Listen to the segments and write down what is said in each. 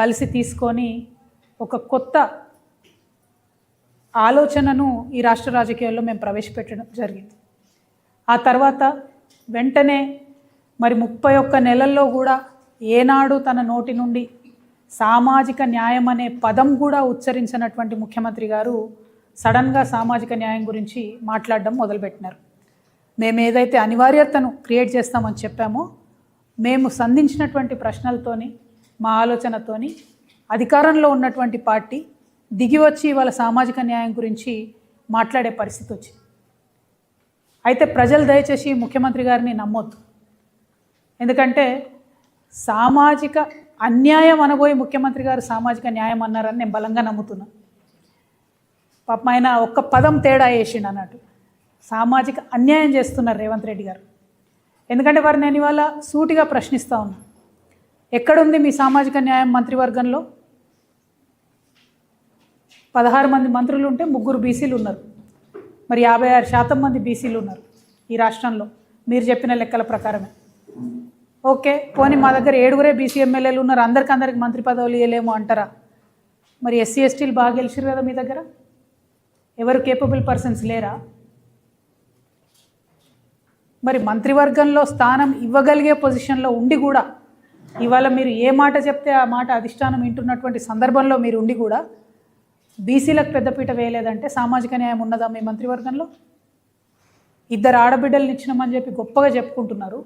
కలిసి తీసుకొని ఒక కొత్త ఆలోచనను ఈ రాష్ట్ర రాజకీయాల్లో మేము ప్రవేశపెట్టడం జరిగింది. ఆ తర్వాత వెంటనే మరి 31 నెలల్లో కూడా ఏనాడు తన నోటి నుండి సామాజిక న్యాయం అనే పదం కూడా ఉచ్చరించినటువంటి ముఖ్యమంత్రి గారు సడన్గా సామాజిక న్యాయం గురించి మాట్లాడడం మొదలుపెట్టినారు. మేము ఏదైతే అనివార్యతను క్రియేట్ చేస్తామని చెప్పామో, మేము సంధించినటువంటి ప్రశ్నలతోని, మా ఆలోచనతోని అధికారంలో ఉన్నటువంటి పార్టీ దిగి వచ్చి వాళ్ళ సామాజిక న్యాయం గురించి మాట్లాడే పరిస్థితి వచ్చింది. అయితే ప్రజలు దయచేసి ముఖ్యమంత్రి గారిని నమ్మొద్దు. ఎందుకంటే సామాజిక అన్యాయం అనబోయి ముఖ్యమంత్రి గారు సామాజిక న్యాయం అన్నారని నేను బలంగా నమ్ముతున్నాను. పాపం ఆయన ఒక్క పదం తేడా వేసిండు అన్నట్టు. సామాజిక అన్యాయం చేస్తున్నారు రేవంత్ రెడ్డి గారు. ఎందుకంటే వారు నేను ఇవాళ సూటిగా ప్రశ్నిస్తూ ఉన్నా, ఎక్కడుంది మీ సామాజిక న్యాయం మంత్రివర్గంలో? 16 మంది మంత్రులు ఉంటే 3 బీసీలు ఉన్నారు. మరి 56% మంది బీసీలు ఉన్నారు ఈ రాష్ట్రంలో మీరు చెప్పిన లెక్కల ప్రకారమే. ఓకే, పోనీ మా దగ్గర 7 బీసీ ఎమ్మెల్యేలు ఉన్నారు, అందరికి మంత్రి పదవులు ఇవ్వలేము అంటారా? మరి ఎస్సీ ఎస్టీలు బాగా గెలిచారు కదా మీ దగ్గర, ఎవరు కేపబుల్ పర్సన్స్ లేరా? మరి మంత్రివర్గంలో స్థానం ఇవ్వగలిగే పొజిషన్లో ఉండి కూడా ఇవాళ మీరు ఏ మాట చెప్తే ఆ మాట అధిష్టానం వింటున్నటువంటి సందర్భంలో మీరు ఉండి కూడా బీసీలకు పెద్దపీట వేయలేదంటే సామాజిక న్యాయం ఉన్నదా మీ మంత్రివర్గంలో? 2 ఆడబిడ్డలను ఇచ్చినామని చెప్పి గొప్పగా చెప్పుకుంటున్నారు.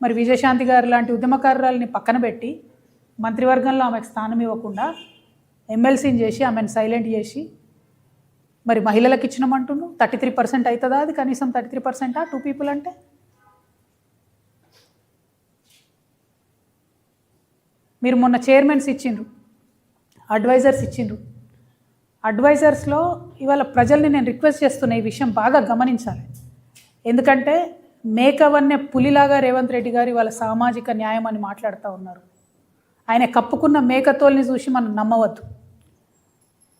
మరి విజయశాంతి గారు లాంటి ఉద్యమకారురాలని పక్కన పెట్టి మంత్రివర్గంలో ఆమెకు స్థానం ఇవ్వకుండా ఎమ్మెల్సీని చేసి ఆమెను సైలెంట్ చేసి మరి మహిళలకు ఇచ్చినామంటున్నాను. 33% అవుతుందా? అది కనీసం 33%? 2 పీపుల్ అంటే మీరు మొన్న చైర్మన్స్ ఇచ్చిండ్రు, అడ్వైజర్స్ ఇచ్చిండ్రు. అడ్వైజర్స్లో ఇవాళ ప్రజల్ని నేను రిక్వెస్ట్ చేస్తున్నా, ఈ విషయం బాగా గమనించాలి. ఎందుకంటే మేకవన్నే పులిలాగా రేవంత్ రెడ్డి గారు ఇవాళ సామాజిక న్యాయం అని మాట్లాడుతూ ఉన్నారు. ఆయన కప్పుకున్న మేకతోల్ని చూసి మనం నమ్మవద్దు.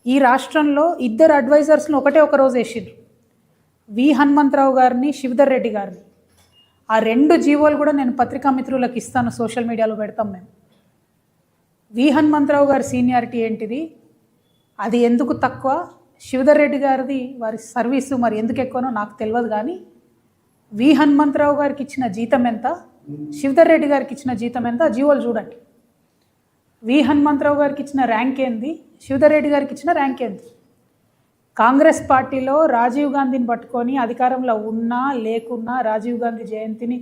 ఈ రాష్ట్రంలో 2 అడ్వైజర్స్ను ఒక రోజు వేసిండ్రు, వి హనుమంతరావు గారిని, శివధర్ రెడ్డి గారిని. ఆ 2 జీవోలు కూడా నేను పత్రికా మిత్రులకు ఇస్తాను, సోషల్ మీడియాలో పెడతాం మేము. వి హనుమంతరావు గారి సీనియారిటీ ఏంటిది, అది ఎందుకు తక్కువ, శివధర్ రెడ్డి గారిది వారి సర్వీసు మరి ఎందుకు ఎక్కువనో నాకు తెలియదు. కానీ వి హనుమంతరావు గారికి ఇచ్చిన జీతం ఎంత, శివధర్ రెడ్డి గారికి ఇచ్చిన జీతం ఎంత, జీవోలు చూడండి. వి హనుమంతరావు గారికి ఇచ్చిన ర్యాంక్ ఏంది, శివధర్ రెడ్డి గారికి ఇచ్చిన ర్యాంక్ ఏంది? కాంగ్రెస్ పార్టీలో రాజీవ్ గాంధీని పట్టుకొని అధికారంలో ఉన్నా లేకున్నా రాజీవ్ గాంధీ జయంతిని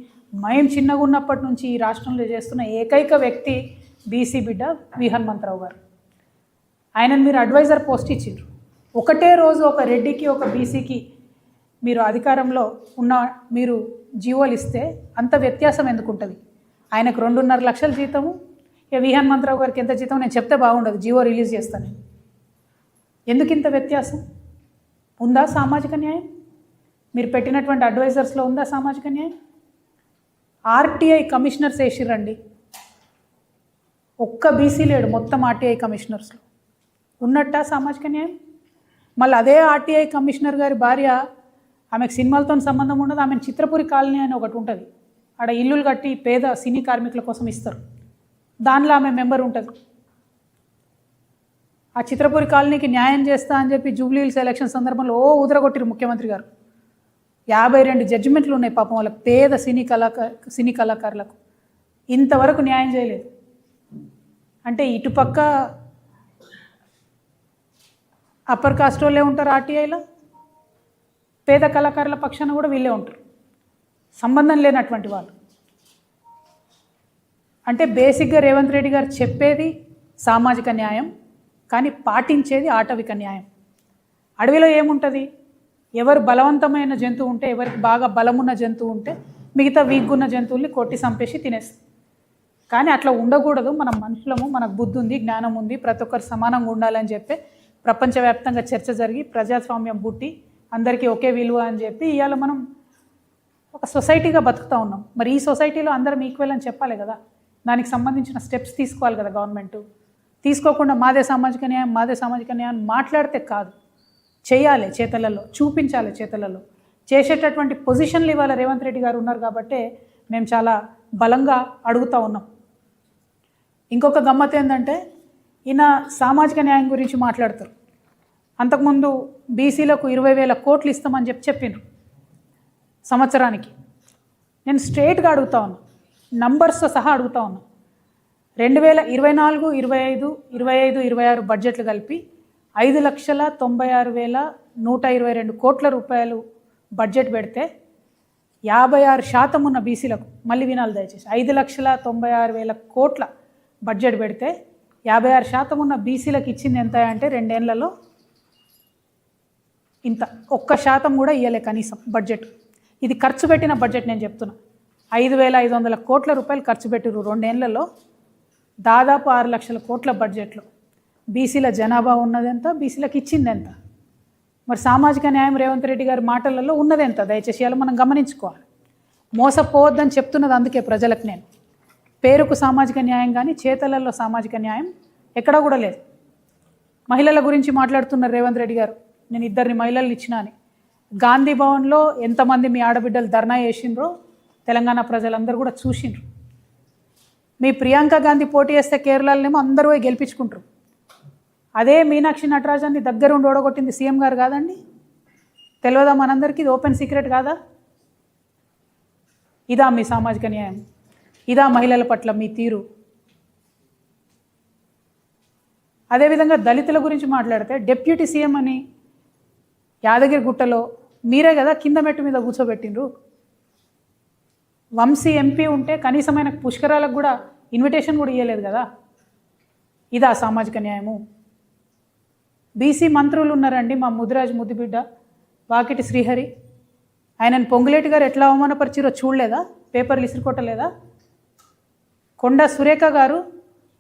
మేము చిన్నగా ఉన్నప్పటి నుంచి ఈ రాష్ట్రంలో చేస్తున్న ఏకైక వ్యక్తి బీసీ బిడ్డ వి హనుమంతరావు గారు. ఆయనను మీరు అడ్వైజర్ పోస్ట్ ఇచ్చారు. ఒకటే రోజు ఒక రెడ్డికి ఒక బీసీకి మీరు అధికారంలో ఉన్న మీరు జీవోలు ఇస్తే అంత వ్యత్యాసం ఎందుకు ఉంటుంది? ఆయనకు 2.5 లక్షల జీతము, ఇక వి హనుమంతరావు గారికి ఎంత జీతం నేను చెప్తే బాగుండదు, జీవో రిలీజ్ చేస్తాను. ఎందుకు ఇంత వ్యత్యాసం? ఉందా సామాజిక న్యాయం? మీరు పెట్టినటువంటి అడ్వైజర్స్లో ఉందా సామాజిక న్యాయం? ఆర్టీఐ కమిషనర్స్ వేసిరండి, ఒక్క బీసీ లేడు మొత్తం ఆర్టీఐ కమిషనర్స్లో. ఉన్నట్టా సామాజిక న్యాయం? మళ్ళీ అదే ఆర్టీఐ కమిషనర్ గారి భార్య, ఆమెకు సినిమాలతో సంబంధం ఉండదు, ఆమెను చిత్రపురి కాలనీ అని ఒకటి ఉంటుంది, ఆడ ఇల్లులు కట్టి పేద సినీ కార్మికుల కోసం ఇస్తారు, దానిలో ఆమె మెంబర్ ఉంటుంది. ఆ చిత్రపురి కాలనీకి న్యాయం చేస్తా అని చెప్పి జూబ్లీహిల్స్ ఎలక్షన్ సందర్భంలో ఉదరగొట్టిరు ముఖ్యమంత్రి గారు. 52 జడ్జిమెంట్లు ఉన్నాయి పాపం వాళ్ళకి, పేద సినీ కళాకారులకు. ఇంతవరకు న్యాయం చేయలేదు. అంటే ఇటుపక్క అప్పర్ కాస్ట్ వాళ్ళే ఉంటారు ఆర్టీఐలో, పేద కళాకారుల పక్షాన కూడా వీళ్ళే ఉంటారు, సంబంధం లేనటువంటి వాళ్ళు. అంటే బేసిక్గా రేవంత్ రెడ్డి గారు చెప్పేది సామాజిక న్యాయం, కానీ పాటించేది ఆటవిక న్యాయం. అడవిలో ఏముంటుంది? ఎవరు బలవంతమైన జంతువు ఉంటే, ఎవరికి బాగా బలమున్న జంతువు ఉంటే మిగతా వీక్గున్న జంతువుల్ని కొట్టి చంపేసి తినేస్తుంది. కానీ అట్లా ఉండకూడదు. మనం మనుషులము, మనకు బుద్ధి ఉంది, జ్ఞానం ఉంది, ప్రతి ఒక్కరు సమానంగా ఉండాలని చెప్పి ప్రపంచవ్యాప్తంగా చర్చ జరిగి ప్రజాస్వామ్యం పుట్టి అందరికీ ఒకే విలువ అని చెప్పి ఇవాళ మనం ఒక సొసైటీగా బతుకుతూ ఉన్నాం. మరి ఈ సొసైటీలో అందరం ఈక్వల్ అని చెప్పాలి కదా, దానికి సంబంధించిన స్టెప్స్ తీసుకోవాలి కదా గవర్నమెంట్. తీసుకోకుండా మాదే సామాజిక న్యాయం మాట్లాడితే కాదు, చేయాలి, చేతలలో చూపించాలి, చేతలలో చేసేటటువంటి పొజిషన్లు ఇవాళ రేవంత్ రెడ్డి గారు ఉన్నారు కాబట్టి మేము చాలా బలంగా అడుగుతూ ఉన్నాం. ఇంకొక గమ్మత్ ఏంటంటే ఈయన సామాజిక న్యాయం గురించి మాట్లాడతారు. అంతకుముందు బీసీలకు 20,000 కోట్లు ఇస్తామని చెప్పిండ్రు సంవత్సరానికి. నేను స్ట్రేట్గా అడుగుతా ఉన్నా, నంబర్స్తో సహా అడుగుతా ఉన్నా. 2024, 25, 26 బడ్జెట్లు కలిపి 5,96,122 కోట్ల రూపాయలు బడ్జెట్ పెడితే 56% ఉన్న బీసీలకు, మళ్ళీ వినాలి దయచేసి, 5,96,000 కోట్ల బడ్జెట్ పెడితే 56% ఉన్న బీసీలకు ఇచ్చింది ఎంత అంటే 2 ఏళ్లలో ఇంత, 1% కూడా ఇవ్వలే కనీసం బడ్జెట్. ఇది ఖర్చు పెట్టిన బడ్జెట్ నేను చెప్తున్నా. 5,500 కోట్ల రూపాయలు ఖర్చు పెట్టిరు 2 ఏళ్లలో, దాదాపు 6 లక్షల కోట్ల బడ్జెట్లో. బీసీల జనాభా ఉన్నదెంత, బీసీలకు ఇచ్చింది ఎంత? మరి సామాజిక న్యాయం రేవంత్ రెడ్డి గారి మాటలలో ఉన్నదెంత? దయచేసి ఇలా మనం గమనించుకోవాలి. మోసపోవద్దని చెప్తున్నది అందుకే ప్రజలకు నేను. పేరుకు సామాజిక న్యాయం కానీ చేతలలో సామాజిక న్యాయం ఎక్కడా కూడా లేదు. మహిళల గురించి మాట్లాడుతున్నారు రేవంత్ రెడ్డి గారు. నేను 2 మహిళలు ఇచ్చినా అని. గాంధీ భవన్లో ఎంతమంది మీ ఆడబిడ్డలు ధర్నా చేసిండ్రో తెలంగాణ ప్రజలందరూ కూడా చూసిండ్రు. మీ ప్రియాంక గాంధీ పోటీ చేస్తే కేరళలోనేమో అందరూ గెలిపించుకుంటారు. అదే మీనాక్షి నటరాజన్ని దగ్గరుండి ఓడగొట్టింది సీఎం గారు కాదండి? తెలియదా మనందరికీ? ఇది ఓపెన్ సీక్రెట్ కాదా? ఇదా మీ సామాజిక న్యాయం? ఇదా మహిళల పట్ల మీ తీరు? అదేవిధంగా దళితుల గురించి మాట్లాడితే డిప్యూటీ సీఎం అని యాదగిరి గుట్టలో మీరే కదా కింద మెట్టు మీద కూర్చోబెట్టిండ్రు. వంశీ ఎంపీ ఉంటే కనీసమైన పుష్కరాలకు కూడా ఇన్విటేషన్ కూడా ఇవ్వలేదు కదా. ఇదా సామాజిక న్యాయము? బీసీ మంత్రులు ఉన్నారండి, మా ముదిరాజ్ ముద్దుబిడ్డ వాకిటి శ్రీహరి, ఆయనను పొంగులేటి గారు ఎట్లా అవమానపరిచిరో చూడలేదా? పేపర్లు ఇసురుకొట్టలేదా? కొండా సురేఖ గారు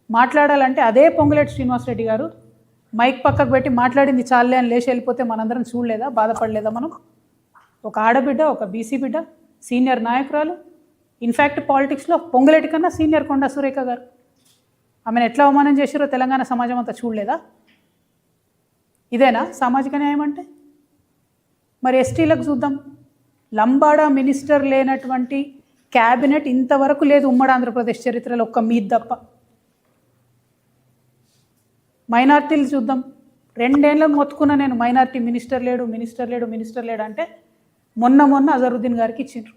మాట్లాడాలంటే అదే పొంగులేటి శ్రీనివాసరెడ్డి గారు మైక్ పక్కకు పెట్టి మాట్లాడింది చాలే అని లేచి వెళ్ళిపోతే మనందరం చూడలేదా? బాధపడలేదా మనం? ఒక ఆడబిడ్డ, ఒక బీసీ బిడ్డ, సీనియర్ నాయకురాలు, ఇన్ఫ్యాక్ట్ పాలిటిక్స్లో పొంగులేటి కన్నా సీనియర్ కొండా సురేఖ గారు, ఆమెను ఎట్లా అవమానం చేసిరో తెలంగాణ సమాజం అంతా చూడలేదా? ఇదేనా సామాజిక న్యాయం అంటే? మరి ఎస్టీలకు చూద్దాం. లంబాడా మినిస్టర్ లేనటువంటి క్యాబినెట్ ఇంతవరకు లేదు ఉమ్మడి ఆంధ్రప్రదేశ్ చరిత్రలో, ఒక్క మీది తప్ప. మైనార్టీలు చూద్దాం. 2 ఏళ్ళకు మొత్తుకున్నా నేను, మైనార్టీ మినిస్టర్ లేడు అంటే మొన్న అజరుద్దీన్ గారికి ఇచ్చిండ్రు.